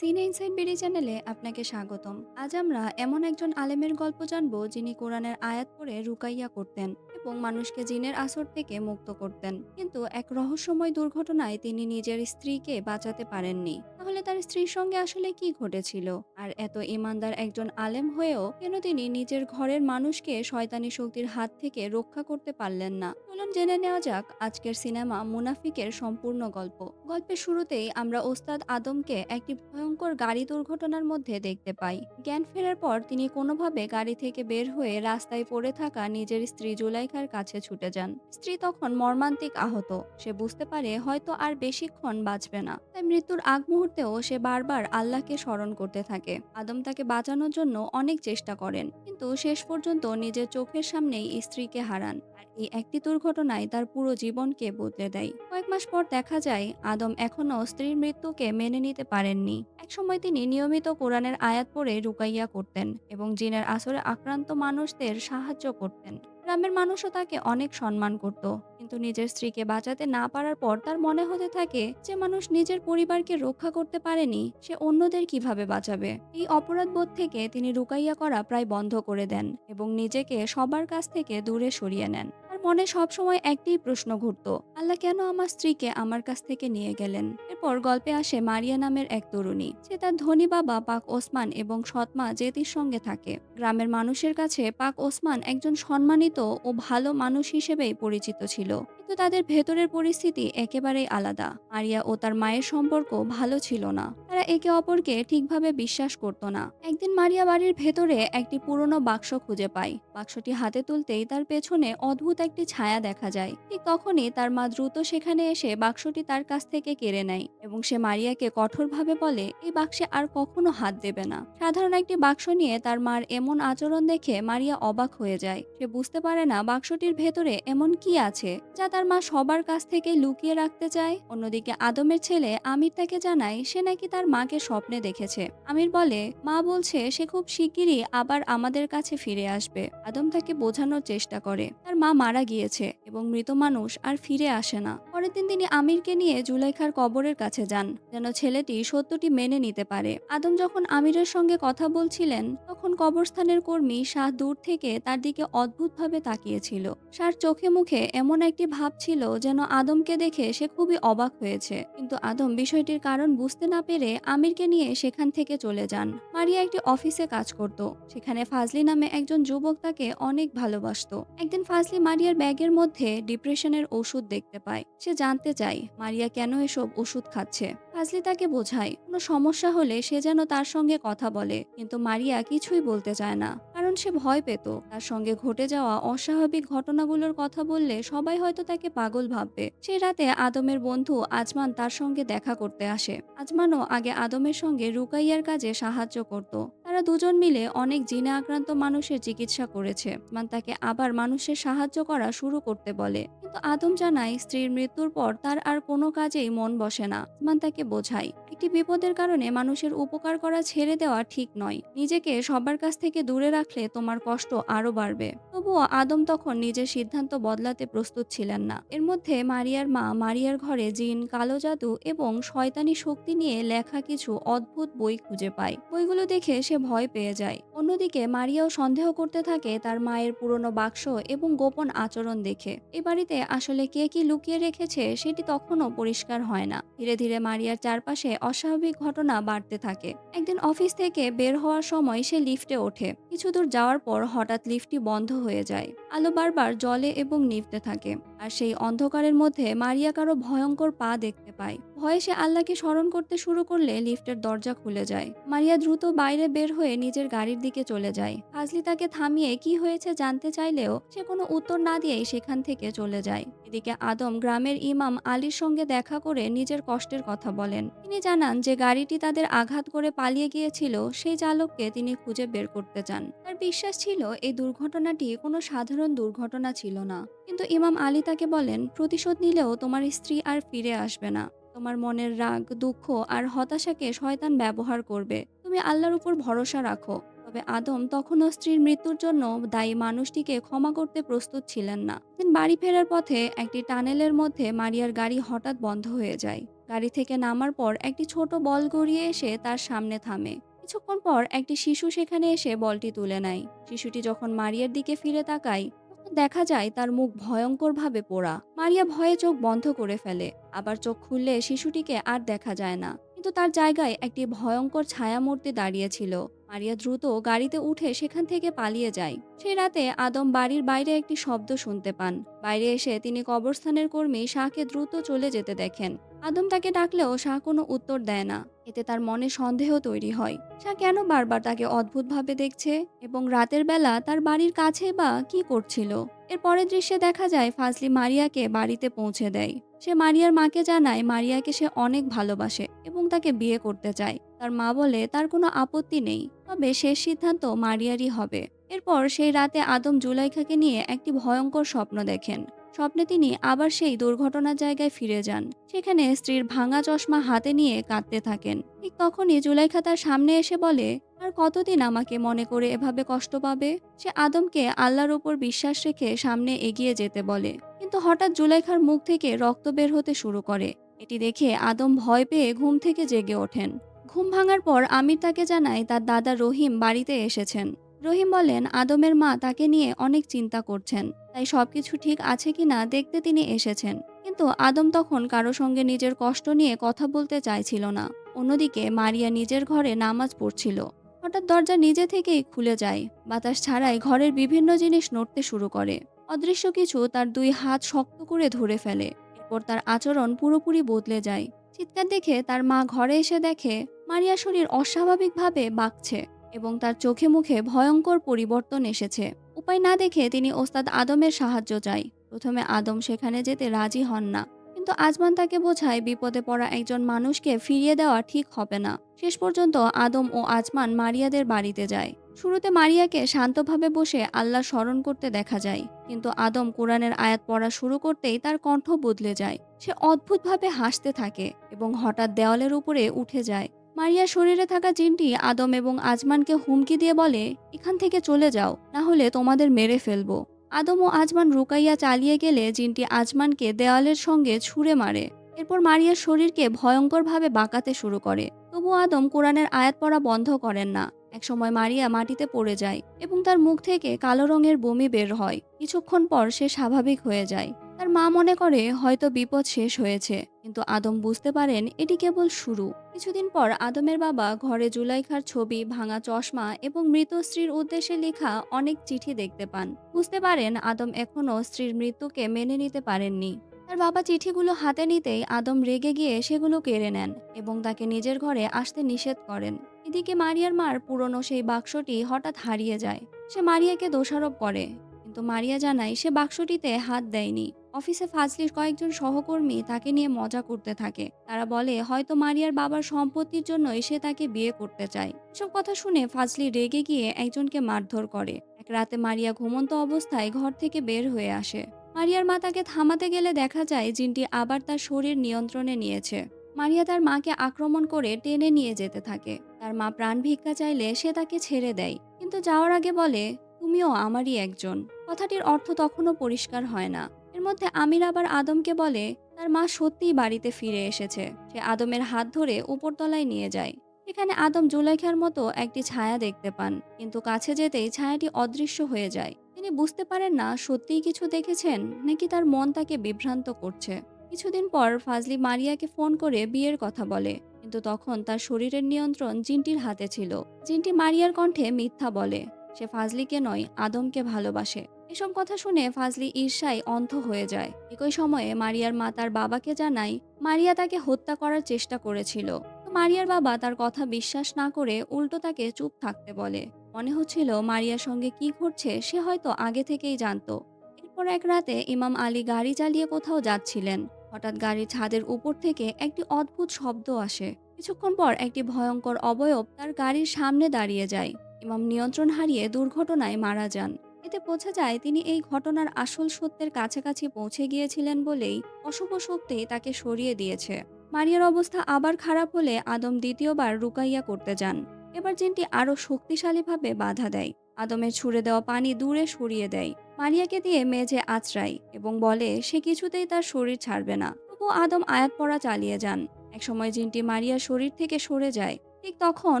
সিনে inside BD চ্যানেলে আপনাকে স্বাগতম। আজ আমরা এমন একজন আলেমের গল্প জানব যিনি কোরআনের আয়াত পড়ে রুকাইয়া করতেন এবং মানুষকে জিনের আসর থেকে মুক্ত করতেন, কিন্তু এক রহস্যময় দুর্ঘটনায় তিনি নিজের স্ত্রীকে বাঁচাতে পারেননি। তাহলে তার স্ত্রীর সঙ্গে আসলে কি ঘটেছিল? আর এত ইমানদার একজন আলেম হয়েও কেন তিনি নিজের ঘরের মানুষকে শয়তানি শক্তির হাত থেকে রক্ষা করতে পারলেন না? চলুন জেনে নেওয়া যাক আজকের সিনেমা মুনাফিকের সম্পূর্ণ গল্প। গল্পের শুরুতেই আমরা ওস্তাদ আদমকে একটি ভয়ঙ্কর গাড়ি দুর্ঘটনার মধ্যে দেখতে পাই। জ্ঞান ফেরার পর তিনি কোনোভাবে গাড়ি থেকে বের হয়ে রাস্তায় পড়ে থাকা নিজের স্ত্রী জুলাইখার কাছে ছুটে যান। স্ত্রী তখন মর্মান্তিক আহত। সে বুঝতে পারে হয়তো আর বেশিক্ষণ বাঁচবে না, তাই মৃত্যুর আগ মুহূর্তেও সে বারবার আল্লাহকে স্মরণ করতে থাকে। আদম তাকে বাঁচানোর জন্য অনেক চেষ্টা করেন, কিন্তু শেষ পর্যন্ত নিজের চোখের সামনেই স্ত্রীকে হারান। আর এই একটি দুর্ঘটনায় তার পুরো জীবনকে বদলে দেয়। কয়েক মাস পর দেখা যায় আদম এখনও স্ত্রীর মৃত্যুকে মেনে নিতে পারেননি। একসময় তিনি নিয়মিত কোরআনের আয়াত পড়ে রুকাইয়া করতেন এবং জিনের আসরে আক্রান্ত মানুষদের সাহায্য করতেন। গ্রামের মানুষও তাকে অনেক সম্মান করত, কিন্তু নিজের স্ত্রীকে বাঁচাতে না পারার পর তার মনে হতে থাকে, যে মানুষ নিজের পরিবারকে রক্ষা করতে পারেনি সে অন্যদের কিভাবে বাঁচাবে। এই অপরাধবোধ থেকে তিনি রুকাইয়া করা প্রায় বন্ধ করে দেন এবং নিজেকে সবার কাছ থেকে দূরে সরিয়ে নেন। তার মনে সবসময় একটি প্রশ্ন ঘুরতো, আল্লাহ কেন আমার স্ত্রীকে আমার কাছ থেকে নিয়ে গেলেন? এরপর গল্পে আসে মারিয়া নামের এক তরুণী। সে তার ধনী বাবা পাক ওসমান এবং সৎমা জেতির সঙ্গে থাকে। গ্রামের মানুষের কাছে পাক ওসমান একজন সম্মানিত ও ভালো মানুষ হিসেবেই পরিচিত ছিল, কিন্তু তাদের ভেতরের পরিস্থিতি একেবারেই আলাদা। মারিয়া ও তার মায়ের সম্পর্ক ভালো ছিল না, তারা একে অপরকে ঠিকভাবে বিশ্বাস করত না। একদিন মারিয়া বাড়ির ভেতরে একটি পুরনো বাক্স খুঁজে পায়। বাক্সটি হাতে তুলতেই তার পেছনে অদ্ভুত একটি ছায়া দেখা যায়। ঠিক তখনই তার মা দ্রুত সেখানে এসে বাক্সটি তার কাছ থেকে কেড়ে নেয় এবং সে মারিয়াকে কঠোরভাবে বলে এই বাক্সে আর কখনো হাত দেবে না। সাধারণ একটি বাক্স নিয়ে তার মার এমন আচরণ দেখে মারিয়া অবাক হয়ে যায়। সে বুঝতে পারে না বাক্সটির ভেতরে এমন কি আছে যা তার মা সবার কাছ থেকে লুকিয়ে রাখতে চায়। অন্যদিকে আদমের ছেলে আমির তাকে জানায় সে নাকি তার মাকে স্বপ্নে দেখেছে। আমির বলে মা বলছে সে খুব শিগগিরই আবার আমাদের কাছে ফিরে আসবে। আদম তাকে বোঝানোর চেষ্টা করে তার মা মারা গিয়েছে এবং মৃত মানুষ আর ফিরে আসে না। পরের দিন তিনি আমিরকে নিয়ে জুলাইখার কবরের কাছে যান, যেন ছেলেটি সত্যটি মেনে নিতে পারে। আদম যখন আমিরের সঙ্গে কথা বলছিলেন তখন কবরস্থানের কর্মী শাহ দূর থেকে তার দিকে অদ্ভুতভাবে তাকিয়েছিল। শাহর চোখে মুখে এমন একটি ভাব ছিল যেন আদমকে দেখে সে খুবই অবাক হয়েছে, কিন্তু আদম বিষয়টির কারণ বুঝতে না পেরে আমিরকে নিয়ে সেখান থেকে চলে যান। মারিয়া একটি অফিসে কাজ করত, সেখানে ফাজলি নামে একজন যুবক তাকে অনেক ভালোবাসতো। একদিন ফাজলি মারিয়ার ব্যাগের মধ্যে ডিপ্রেশনের ওষুধ দেখতে পায়। সে জানতে চায় মারিয়া কেন এসব ওষুধ খাচ্ছে। ফাজলি তাকে বোঝায় কোনো সমস্যা হলে সে যেন তার সঙ্গে কথা বলে, কিন্তু মারিয়া কিছুই বলতে চায় না, কারণ সে ভয় পেত তার সঙ্গে ঘটে যাওয়া অস্বাভাবিক ঘটনাগুলোর কথা বললে সবাই হয়তো তাকে পাগল ভাববে। সেই রাতে আদমের বন্ধু আজমান তার সঙ্গে দেখা করতে আসে। আজমানও আগে আদমের সঙ্গে রুকাইয়ার কাজে সাহায্য করত। তারা দুজন মিলে অনেক জিনে আক্রান্ত মানুষের চিকিৎসা করেছে। আজমান তাকে আবার মানুষের সাহায্য করা শুরু করতে বলে, কিন্তু আদম জানায় স্ত্রীর মৃত্যুর পর তার আর কোনো কাজেই মন বসে না। আজমান তাকে বোঝায় একটি বিপদের কারণে মানুষের উপকার করা ছেড়ে দেওয়া ঠিক নয়। নিজেকে সবার কাছ থেকে দূরে রাখলে তোমার কষ্ট আরো বাড়বে। তবুও আদম তখন নিজের সিদ্ধান্ত বদলাতে প্রস্তুত ছিলেন না। এর মধ্যে মারিয়ার মা মারিয়ার ঘরে জিন, কালো জাদু এবং শয়তানি শক্তি নিয়ে লেখা কিছু অদ্ভুত বই খুঁজে পায়। বইগুলো দেখে সে ভয় পেয়ে যায়। অন্যদিকে মারিয়াও সন্দেহ করতে থাকে তার মায়ের পুরনো বাক্স এবং গোপন আচরণ দেখে। এ বাড়িতে আসলে কে কি লুকিয়ে রেখেছে সেটি তখনও পরিষ্কার হয় না। ধীরে ধীরে মারিয়ার চারপাশে অস্বাভাবিক ঘটনা বাড়তে থাকে। একদিন অফিস থেকে বের হওয়ার সময় সে লিফটে ওঠে। কিছু দূর যাওয়ার পর হঠাৎ লিফটটি বন্ধ হয়ে যায়। আলো বারবার জ্বলে এবং নিভতে থাকে। আর সেই অন্ধকারের মধ্যে মারিয়া কারো ভয়ঙ্কর পা দেখতে পায়। ভয়ে সে আল্লাহকে স্মরণ করতে শুরু করলে লিফটের দরজা খুলে যায়। মারিয়া দ্রুত বাইরে বের হয়ে নিজের গাড়ির দিকে চলে যায়। ফাজলি তাকে থামিয়ে কি হয়েছে জানতে চাইলেও সে কোনো উত্তর না দিয়েই সেখান থেকে চলে যায়। এদিকে আদম গ্রামের ইমাম আলীর সঙ্গে দেখা করে নিজের কষ্টের কথা বলেন। তিনি জানান যে গাড়িটি তাদের আঘাত করে পালিয়ে গিয়েছিল সেই চালককে তিনি খুঁজে বের করতে চান। তার বিশ্বাস ছিল এই দুর্ঘটনাটি কোনো সাধারণ দুর্ঘটনা ছিল না, কিন্তু ইমাম আলী তাকে বলেন প্রতিশোধ নিলেও তোমার স্ত্রী আর ফিরে আসবে না। তোমার মনের রাগ, দুঃখ আর হতাশাকে শয়তান ব্যবহার করবে। তুমি আল্লাহর উপর ভরসা রাখো। তবে আদম তখনও স্ত্রীর মৃত্যুর জন্য দায়ী মানুষটিকে ক্ষমা করতে প্রস্তুত ছিলেন না। দিন বাড়ি ফেরার পথে একটি টানেলের মধ্যে মারিয়ার গাড়ি হঠাৎ বন্ধ হয়ে যায়। গাড়ি থেকে নামার পর একটি ছোট বল গড়িয়ে এসে তার সামনে থামে। কিছুক্ষণ পর একটি শিশু সেখানে এসে বলটি তুলে নেয়। শিশুটি যখন মারিয়ার দিকে ফিরে তাকায়, তখন দেখা যায় তার মুখ ভয়ঙ্করভাবে পোড়া। মারিয়া ভয়ে চোখ বন্ধ করে ফেলে। আবার চোখ খুললে শিশুটিকে আর দেখা যায় না, কিন্তু তার জায়গায় একটি ভয়ঙ্কর ছায়ামূর্তি দাঁড়িয়েছিল। মারিয়া দ্রুত গাড়িতে উঠে সেখান থেকে পালিয়ে যায়। সেই রাতে আদম বাড়ির বাইরে একটি শব্দ শুনতে পান। বাইরে এসে তিনি কবরস্থানের কর্মী শাহকে দ্রুত চলে যেতে দেখেন। আদম তাকে ডাকলেও শাহ কোনো উত্তর দেয় না। এতে তার মনে সন্দেহ তৈরি হয়, শাহ কেন বারবার তাকে অদ্ভুতভাবে দেখছে এবং রাতের বেলা তার বাড়ির কাছে বা কি করছিল। এর পরের দৃশ্যে দেখা যায় ফাজলি মারিয়াকে বাড়িতে পৌঁছে দেয়। সে মারিয়ার মাকে জানায় মারিয়াকে সে অনেক ভালোবাসে এবং তাকে বিয়ে করতে চায়। তার মা বলে তার কোনো আপত্তি নেই, তবে শেষ সিদ্ধান্ত মারিয়ারই হবে। এরপর সেই রাতে আদম জুলাইখাকে নিয়ে একটি ভয়ঙ্কর স্বপ্ন দেখেন। স্বপ্নে তিনি আবার সেই দুর্ঘটনার জায়গায় ফিরে যান। সেখানে স্ত্রীর ভাঙা চশমা হাতে নিয়ে কাঁদতে থাকেন। ঠিক তখনই জুলাইখা তার সামনে এসে বলে, আর কতদিন আমাকে মনে করে এভাবে কষ্ট পাবে। সে আদমকে আল্লাহর উপর বিশ্বাস রেখে সামনে এগিয়ে যেতে বলে, কিন্তু হঠাৎ জুলাইখার মুখ থেকে রক্ত বের হতে শুরু করে। এটি দেখে আদম ভয় পেয়ে ঘুম থেকে জেগে ওঠেন। ঘুম ভাঙার পর আমির তাকে জানায় তার দাদা রহিম বাড়িতে এসেছেন। রহিম বলেন আদমের মা তাকে নিয়ে অনেক চিন্তা করছেন, তাই সবকিছু ঠিক আছে কিনা দেখতে তিনি এসেছেন। কিন্তু আদম তখন কারো সঙ্গে নিজের কষ্ট নিয়ে কথা বলতে চাইছিল না। অন্যদিকে মারিয়া নিজের ঘরে নামাজ পড়ছিল। হঠাৎ দরজা নিজে থেকেই খুলে যায়। বাতাস ছাড়াই ঘরের বিভিন্ন জিনিস নড়তে শুরু করে। অদৃশ্য কিছু তার দুই হাত শক্ত করে ধরে ফেলে। এরপর তার আচরণ পুরোপুরি বদলে যায়। চিৎকার দেখে তার মা ঘরে এসে দেখে মারিয়ার শরীর অস্বাভাবিকভাবে বাঁকছে এবং তার চোখে মুখে ভয়ঙ্কর পরিবর্তন এসেছে। উপায় না দেখে তিনি ওস্তাদ আদমের সাহায্য চায়। প্রথমে আদম সেখানে যেতে রাজি হন না, কিন্তু আজমান তাকে বোঝায় বিপদে পড়া একজন মানুষকে ফিরিয়ে দেওয়া ঠিক হবে না। শেষ পর্যন্ত আদম ও আজমান মারিয়াদের বাড়িতে যায়। শুরুতে মারিয়াকে শান্তভাবে বসে আল্লাহ স্মরণ করতে দেখা যায়, কিন্তু আদম কোরআনের আয়াত পড়া শুরু করতেই তার কণ্ঠ বদলে যায়। সে অদ্ভুতভাবে হাসতে থাকে এবং হঠাৎ দেওয়ালের উপরে উঠে যায়। মারিয়ার শরীরে থাকা জিনটি আদম এবং আজমানকে হুমকি দিয়ে বলে, এখান থেকে চলে যাও, না হলে তোমাদের মেরে ফেলবো। আদম ও আজমান রুকাইয়া চালিয়ে গেলে জিনটি আজমানকে দেওয়ালের সঙ্গে ছুঁড়ে মারে। এরপর মারিয়ার শরীরকে ভয়ঙ্করভাবে বাঁকাতে শুরু করে। তবু আদম কোরআনের আয়াত পড়া বন্ধ করেন না। একসময় মারিয়া মাটিতে পড়ে যায় এবং তার মুখ থেকে কালো রঙের বমি বের হয়। কিছুক্ষণ পর সে স্বাভাবিক হয়ে যায়। তার মা মনে করে হয়তো বিপদ শেষ হয়েছে, কিন্তু আদম বুঝতে পারেন এটি কেবল শুরু। কিছুদিন পর আদমের বাবা ঘরে জুলাইখার ছবি, ভাঙা চশমা এবং মৃত স্ত্রীর উদ্দেশ্যে লেখা অনেক চিঠি দেখতে পান। বুঝতে পারেন আদম এখনও স্ত্রীর মৃত্যুকে মেনে নিতে পারেননি। তার বাবা চিঠিগুলো হাতে নিতেই আদম রেগে গিয়ে সেগুলো কেড়ে নেন এবং তাকে নিজের ঘরে আসতে নিষেধ করেন। এদিকে মারিয়ার মার পুরনো সেই বাক্সটি হঠাৎ হারিয়ে যায়। সে মারিয়াকে দোষারোপ করে, কিন্তু মারিয়া জানায় সে বাক্সটিতে হাত দেয়নি। অফিসে ফাজলির কয়েকজন সহকর্মী তাকে নিয়ে মজা করতে থাকে। তারা বলে হয়তো মারিয়ার বাবার সম্পত্তির জন্যই সে তাকে বিয়ে করতে চায়। এসব কথা শুনে ফাজলি রেগে গিয়ে একজনকে মারধর করে। এক রাতে মারিয়া ঘুমন্ত অবস্থায় ঘর থেকে বের হয়ে আসে। মারিয়ার মা তাকে থামাতে গেলে দেখা যায় জিনটি আবার তার শরীর নিয়ন্ত্রণে নিয়েছে। মারিয়া তার মাকে আক্রমণ করে টেনে নিয়ে যেতে থাকে। তার মা প্রাণ ভিক্ষা চাইলে সে তাকে ছেড়ে দেয়, কিন্তু যাওয়ার আগে বলে, তুমিও আমারই একজন। কথাটির অর্থ তখনও পরিষ্কার হয় না। এর মধ্যে আমির আবার আদমকে বলে তার মা সত্যিই বাড়িতে ফিরে এসেছে। সে আদমের হাত ধরে উপরতলায় নিয়ে যায়। এখানে আদম জুলাইখার মতো একটি ছায়া দেখতে পান, কিন্তু কাছে যেতেই ছায়াটি অদৃশ্য হয়ে যায়। তিনি বুঝতে পারেন না সত্যিই কিছু দেখেছেন নাকি তার মন তাকে বিভ্রান্ত করছে। কিছুদিন পর ফাজলি মারিয়াকে ফোন করে বিয়ের কথা বলে, কিন্তু তখন তার শরীরের নিয়ন্ত্রণ জিনটির হাতে ছিল। জিনটি মারিয়ার কণ্ঠে মিথ্যা বলে, সে ফাজলিকে নয় আদমকে ভালোবাসে। এসব কথা শুনে ফাজলি ঈর্ষায় অন্ধ হয়ে যায়। একই সময়ে মারিয়ার মা তার বাবাকে জানায় মারিয়া তাকে হত্যা করার চেষ্টা করেছিল। তো মারিয়ার বাবা তার কথা বিশ্বাস না করে উল্টো তাকে চুপ থাকতে বলে। মনে হচ্ছিল মারিয়ার সঙ্গে কি ঘটছে সে হয়তো আগে থেকেই জানতো। এরপর এক রাতে ইমাম আলী গাড়ি চালিয়ে কোথাও যাচ্ছিলেন। হঠাৎ গাড়ির ছাদের উপর থেকে একটি অদ্ভুত শব্দ আসে। কিছুক্ষণ পর একটি ভয়ঙ্কর অবয়ব তার গাড়ির সামনে দাঁড়িয়ে যায়। ইমাম নিয়ন্ত্রণ হারিয়ে দুর্ঘটনায় মারা যান। এতে বোঝা যায় তিনি এই ঘটনার আসল সত্যের কাছাকাছি পৌঁছে গিয়েছিলেন বলেই অশুভ শক্তি তাকে সরিয়ে দিয়েছে। মারিয়ার অবস্থা আবার খারাপ হলে আদম দ্বিতীয়বার রুকাইয়া করতে যান। এবার জিনটি আরও শক্তিশালীভাবে বাধা দেয়। আদমের ছুঁড়ে দেওয়া পানি দূরে সরিয়ে দেয়। মারিয়াকে দিয়ে মেঝে আঁচড়ায় এবং বলে সে কিছুতেই তার শরীর ছাড়বে না। তবু আদম আয়াত পড়া চালিয়ে যান। একসময় জিনটি মারিয়ার শরীর থেকে সরে যায়। ঠিক তখন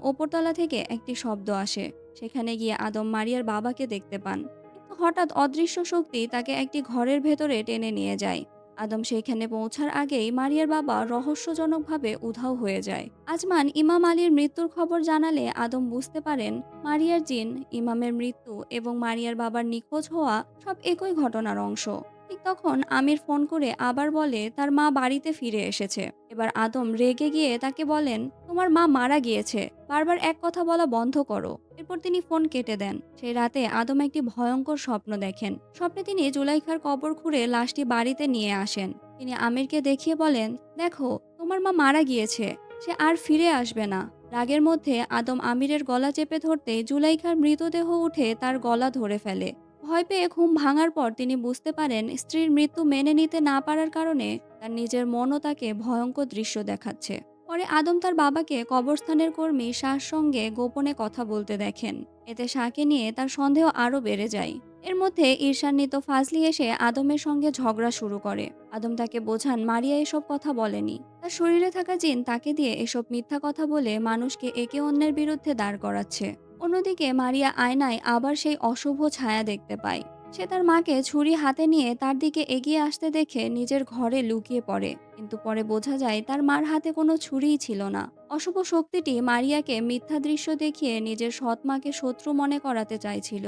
ওপরতলা থেকে একটি শব্দ আসে। সেখানে গিয়ে আদম মারিয়ার বাবাকে দেখতে পান। কিন্তু হঠাৎ অদৃশ্য শক্তি তাকে একটি ঘরের ভেতরে টেনে নিয়ে যায়। আদম সেখানে পৌঁছার আগেই মারিয়ার বাবা রহস্যজনকভাবে উধাও হয়ে যায়। আজমান ইমাম আলীর মৃত্যুর খবর জানালে আদম বুঝতে পারেন মারিয়ার জিন, ইমামের মৃত্যু এবং মারিয়ার বাবার নিখোঁজ হওয়া সব একই ঘটনার অংশ। ঠিক তখন আমির ফোন করে আবার বলে তার মা বাড়িতে ফিরে এসেছে। এবার আদম রেগে গিয়ে তাকে বলেন, তোমার মা মারা গিয়েছে, বারবার এক কথা বলা বন্ধ করো। এরপর তিনি ফোন কেটে দেন। সেই রাতে আদম একটি ভয়ঙ্কর স্বপ্ন দেখেন। স্বপ্নে তিনি জুলাইখার কবর খুঁড়ে লাশটি বাড়িতে নিয়ে আসেন। তিনি আমিরকে দেখিয়ে বলেন, দেখো, তোমার মা মারা গিয়েছে, সে আর ফিরে আসবে না। রাগের মধ্যে আদম আমিরের গলা চেপে ধরতে জুলাইখার মৃতদেহ উঠে তার গলা ধরে ফেলে। ভয় পেয়ে ঘুম ভাঙার পর তিনি বুঝতে পারেন স্ত্রীর মৃত্যু মেনে নিতে না পারার কারণে তার নিজের মনও তাকে ভয়ঙ্কর দৃশ্য দেখাচ্ছে। পরে আদম তার বাবাকে কবরস্থানের কর্মী শাহর সঙ্গে গোপনে কথা বলতে দেখেন। এতে শাহকে নিয়ে তার সন্দেহ আরও বেড়ে যায়। এর মধ্যে ঈর্ষান্বিত ফাজলি এসে আদমের সঙ্গে ঝগড়া শুরু করে। আদম তাকে বোঝান মারিয়া এসব কথা বলেনি, তার শরীরে থাকা জিন তাকে দিয়ে এসব মিথ্যা কথা বলে মানুষকে একে অন্যের বিরুদ্ধে দাঁড় করাচ্ছে। অন্যদিকে মারিয়া আয়নায় আবার সেই অশুভ ছায়া দেখতে পায়। সে তার মাকে ছুরি হাতে নিয়ে তার দিকে এগিয়ে আসতে দেখে নিজের ঘরে লুকিয়ে পড়ে। কিন্তু পরে বোঝা যায় তার মার হাতে কোনো ছুরিই ছিল না। অশুভ শক্তিটি মারিয়াকে মিথ্যা দৃশ্য দেখিয়ে নিজের সৎ মাকে শত্রু মনে করাতে চাইছিল।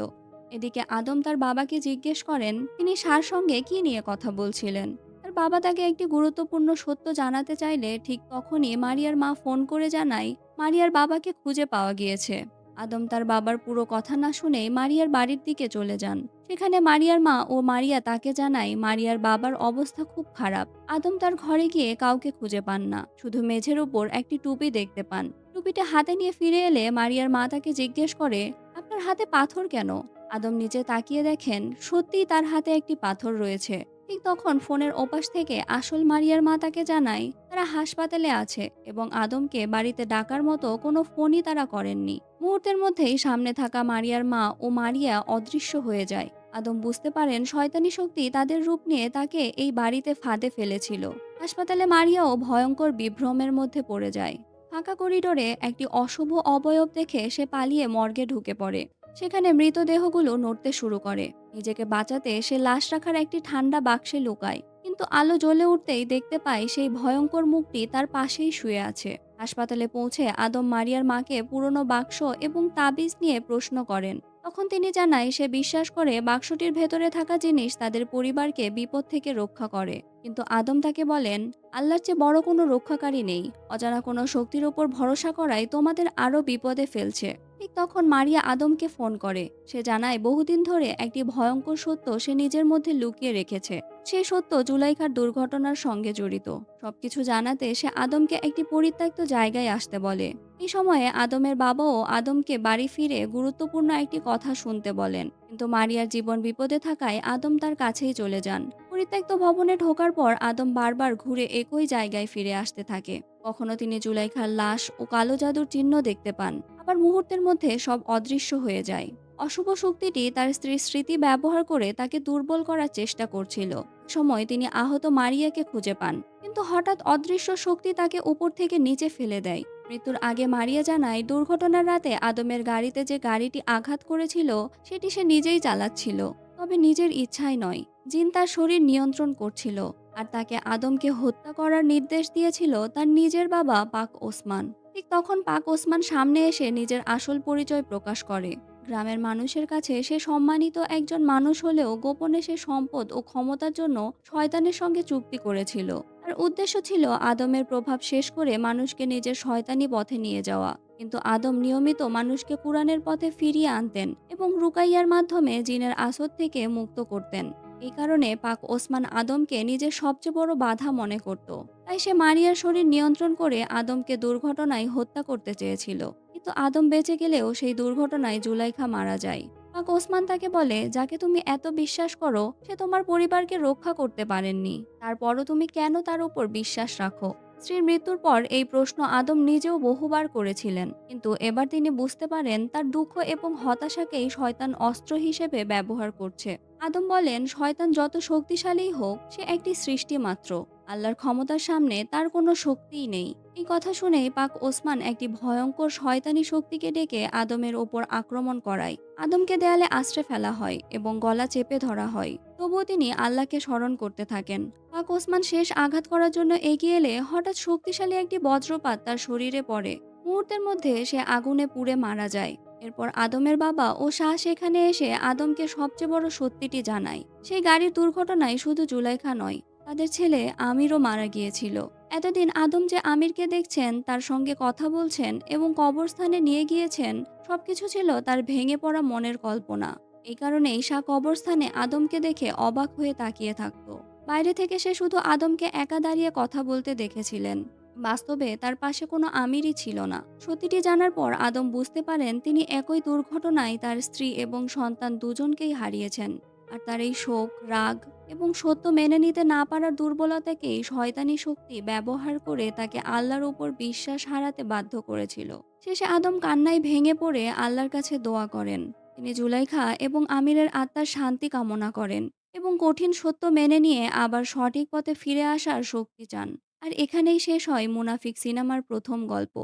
এদিকে আদম তার বাবাকে জিজ্ঞেস করেন তিনি সার সঙ্গে কি নিয়ে কথা বলছিলেন। তার বাবা তাকে একটি গুরুত্বপূর্ণ সত্য জানাতে চাইলে ঠিক তখনই মারিয়ার মা ফোন করে জানায় মারিয়ার বাবাকে খুঁজে পাওয়া গিয়েছে। আদম তার বাবার পুরো কথা না শুনেই মারিয়ার বাড়ির দিকে চলে যান। সেখানে মারিয়ার মা ও মারিয়া তাকে জানায় মারিয়ার বাবার অবস্থা খুব খারাপ। আদম তার ঘরে গিয়ে কাউকে খুঁজে পান না, শুধু মেঝের উপর একটি টুপি দেখতে পান। টুপিটা হাতে নিয়ে ফিরে এলে মারিয়ার মা তাকে জিজ্ঞেস করে, আপনার হাতে পাথর কেন? আদম নিচে তাকিয়ে দেখেন সত্যিই তার হাতে একটি পাথর রয়েছে। ঠিক তখন ফোনের ওপাশ থেকে আসল মারিয়ার মা তাকে জানায় তারা হাসপাতালে আছে এবং আদমকে বাড়িতে ডাকার মতো কোনো ফোনই তারা করেননি। মুহূর্তের মধ্যেই সামনে থাকা মারিয়ার মা ও মারিয়া অদৃশ্য হয়ে যায়। আদম বুঝতে পারেন শয়তানি শক্তি তাদের রূপ নিয়ে তাকে এই বাড়িতে ফাঁদে ফেলেছিল। হাসপাতালে মারিয়াও ভয়ঙ্কর বিভ্রমের মধ্যে পড়ে যায়। ফাঁকা করিডোরে একটি অশুভ অবয়ব দেখে সে পালিয়ে মর্গে ঢুকে পড়ে। সেখানে মৃতদেহগুলো নড়তে শুরু করে। নিজেকে বাঁচাতে সে লাশ রাখার একটি ঠান্ডা বাক্সে লুকায়। কিন্তু আলো জ্বলে উঠতেই দেখতে পায় সেই ভয়ঙ্কর মুখটি তার পাশেই শুয়ে আছে। হাসপাতালে পৌঁছে আদম মারিয়ার মাকে পুরনো বাক্স এবং তাবিজ নিয়ে প্রশ্ন করেন। তখন তিনি জানায় সে বিশ্বাস করে বাক্সটির ভেতরে থাকা জিনিস তাদের পরিবারকে বিপদ থেকে রক্ষা করে। কিন্তু আদম তাকে বলেন আল্লাহর চেয়ে বড় কোনো রক্ষাকারী নেই, অজানা কোনো শক্তির ওপর ভরসা করাই তোমাদের আরও বিপদে ফেলছে। ঠিক তখন মারিয়া আদমকে ফোন করে। সে জানায় বহুদিন ধরে একটি ভয়ঙ্কর সত্য সে নিজের মধ্যে লুকিয়ে রেখেছে। সেই সত্য জুলাইখার দুর্ঘটনার সঙ্গে জড়িত। সবকিছু জানাতে সে আদমকে একটি পরিত্যক্ত জায়গায় আসতে বলে। এই সময়ে আদমের বাবাও আদমকে বাড়ি ফিরে গুরুত্বপূর্ণ একটি কথা শুনতে বলেন। কিন্তু মারিয়ার জীবন বিপদে থাকায় আদম তার কাছেই চলে যান। পরিত্যক্ত ভবনে ঢোকার পর আদম বারবার ঘুরে একই জায়গায় ফিরে আসতে থাকে। কখনো তিনি জুলাইখার লাশ ও কালো জাদুর চিহ্ন দেখতে পান, আবার মুহূর্তের মধ্যে সব অদৃশ্য হয়ে যায়। অশুভ শক্তিটি তার স্ত্রীর স্মৃতি ব্যবহার করে তাকে দুর্বল করার চেষ্টা করছিল। সময় তিনি আহত মারিয়াকে খুঁজে পান, কিন্তু হঠাৎ অদৃশ্য শক্তি তাকে উপর থেকে নিচে ফেলে দেয়। মৃত্যুর আগে মারিয়া জানায় দুর্ঘটনার রাতে আদমের গাড়িতে যে গাড়িটি আঘাত করেছিল সেটি সে নিজেই চালাচ্ছিল, তবে নিজের ইচ্ছায় নয়। জিন তার শরীর নিয়ন্ত্রণ করছিল, আর তাকে আদমকে হত্যা করার নির্দেশ দিয়েছিল তার নিজের বাবা পাক ওসমান। ঠিক তখন পাক ওসমান সামনে এসে নিজের আসল পরিচয় প্রকাশ করে। গ্রামের মানুষের কাছে সে সম্মানিত একজন মানুষ হলেও গোপনে সে সম্পদ ও ক্ষমতার জন্য শয়তানের সঙ্গে চুক্তি করেছিল। তার উদ্দেশ্য ছিল আদমের প্রভাব শেষ করে মানুষকে নিজের শয়তানি পথে নিয়ে যাওয়া। কিন্তু আদম নিয়মিত মানুষকে কুরআনের পথে ফিরিয়ে আনতেন এবং রুকাইয়ার মাধ্যমে জিনের আসর থেকে মুক্ত করতেন। এই কারণে পাক ওসমান আদমকে নিজের সবচেয়ে বড় বাধা মনে করত। তাই সে মারিয়ার শরীর নিয়ন্ত্রণ করে আদমকে দুর্ঘটনায় হত্যা করতে চেয়েছিল। কিন্তু আদম বেঁচে গেলেও সেই দুর্ঘটনায় জুলাইখা মারা যায়। পাক ওসমান তাকে বলে, যাকে তুমি এত বিশ্বাস করো সে তোমার পরিবারকে রক্ষা করতে পারেননি, তারপরও তুমি কেন তার উপর বিশ্বাস রাখো? স্ত্রীর মৃত্যুর পর এই প্রশ্ন আদম নিজেও বহুবার করেছিলেন, কিন্তু এবার তিনি বুঝতে পারেন তার দুঃখ এবং হতাশাকেই শয়তান অস্ত্র হিসেবে ব্যবহার করছে। আদম বলেন শয়তান যত শক্তিশালী হোক সে একটি সৃষ্টি মাত্র। আল্লাহর ক্ষমতার সামনে তার কোনো শক্তিই নেই। এই কথা শুনেই পাক ওসমান একটি ভয়ঙ্কর শয়তানি শক্তিকে ডেকে আদমের ওপর আক্রমণ করায়। আদমকে দেয়ালে আশ্রে ফেলা হয় এবং গলা চেপে ধরা হয়। তবুও তিনি আল্লাহকে স্মরণ করতে থাকেন। পাক ওসমান শেষ আঘাত করার জন্য এগিয়ে এলে হঠাৎ শক্তিশালী একটি বজ্রপাত তার শরীরে পড়ে। মুহূর্তের মধ্যে সে আগুনে পুড়ে মারা যায়। এরপর আদমের বাবা ও শাহ সেখানে এসে আদমকে সবচেয়ে বড় সত্যিটি জানায়। সেই গাড়ির দুর্ঘটনায় শুধু জুলাইখা নয়, তাদের ছেলে আমিরও মারা গিয়েছিল। এতদিন আদম যে আমিরকে দেখছেন, তার সঙ্গে কথা বলছেন এবং কবরস্থানে নিয়ে গিয়েছেন, সবকিছু ছিল তার ভেঙে পড়া মনের কল্পনা। এই কারণেই শাহ কবরস্থানে আদমকে দেখে অবাক হয়ে তাকিয়ে থাকত। বাইরে থেকে সে শুধু আদমকে একা দাঁড়িয়ে কথা বলতে দেখেছিলেন। বাস্তবে তার পাশে কোনো আমিরই ছিল না। সত্যিটি জানার পর আদম বুঝতে পারেন তিনি একই দুর্ঘটনায় তার স্ত্রী এবং সন্তান দুজনকেই হারিয়েছেন। আর তার এই শোক, রাগ এবং সত্য মেনে নিতে না পারার দুর্বলতাকেই শয়তানি শক্তি ব্যবহার করে তাকে আল্লাহর উপর বিশ্বাস হারাতে বাধ্য করেছিল। শেষে আদম কান্নায় ভেঙে পড়ে আল্লাহর কাছে দোয়া করেন। তিনি জুলাইখা এবং আমিরের আত্মার শান্তি কামনা করেন এবং কঠিন সত্য মেনে নিয়ে আবার সঠিক পথে ফিরে আসার শক্তি চান। আর এখানেই শেষ হয় মুনাফিক সিনেমার প্রথম গল্প।